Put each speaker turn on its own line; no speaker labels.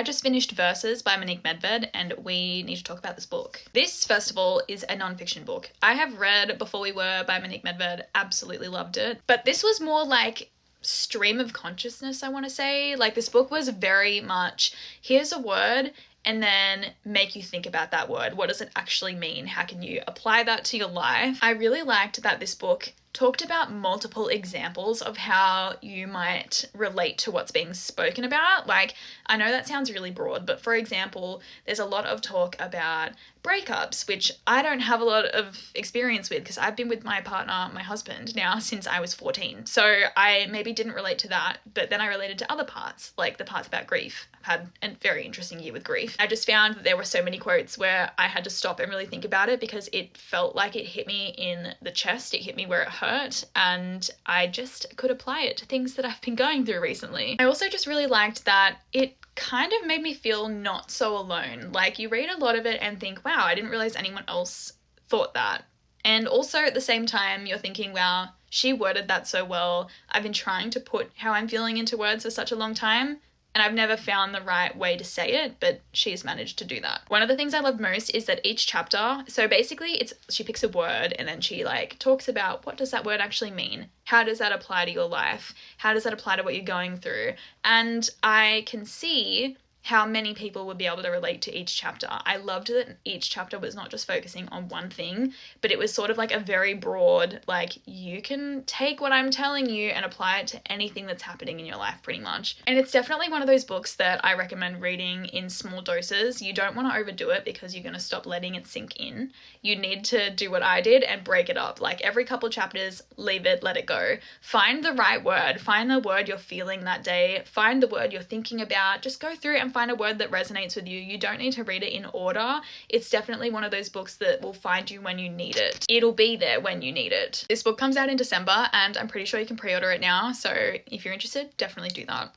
I just finished Verses by Monique Medved, and we need to talk about this book. This, first of all, is a non-fiction book. I have read Before We Were by Monique Medved, absolutely loved it. But this was more like stream of consciousness, I want to say. Like, this book was very much, here's a word, and then make you think about that word. What does it actually mean? How can you apply that to your life? I really liked that this book talked about multiple examples of how you might relate to what's being spoken about. Like, I know that sounds really broad, but for example, there's a lot of talk about breakups, which I don't have a lot of experience with because I've been with my partner, my husband, now since I was 14. So I maybe didn't relate to that, but then I related to other parts, like the parts about grief. I've had a very interesting year with grief. I just found that there were so many quotes where I had to stop and really think about it because it felt like it hit me in the chest. It hit me where it hurt, and I just could apply it to things that I've been going through recently. I also just really liked that it kind of made me feel not so alone. Like, you read a lot of it and think, wow, I didn't realize anyone else thought that. And also at the same time, you're thinking, wow, she worded that so well. I've been trying to put how I'm feeling into words for such a long time, and I've never found the right way to say it, but she's managed to do that. One of the things I love most is that each chapter, so basically she picks a word and then she like talks about what does that word actually mean? How does that apply to your life? How does that apply to what you're going through? And I can see how many people would be able to relate to each chapter. I loved that each chapter was not just focusing on one thing, but it was sort of like a very broad, like, you can take what I'm telling you and apply it to anything that's happening in your life pretty much. And it's definitely one of those books that I recommend reading in small doses. You don't want to overdo it because you're going to stop letting it sink in. You need to do what I did and break it up. Like, every couple chapters, leave it, let it go. Find the right word. Find the word you're feeling that day. Find the word you're thinking about. Just go through and find a word that resonates with you. You don't need to read it in order. It's definitely one of those books that will find you when you need it. It'll be there when you need it. This book comes out in December and I'm pretty sure you can pre-order it now. So if you're interested, definitely do that.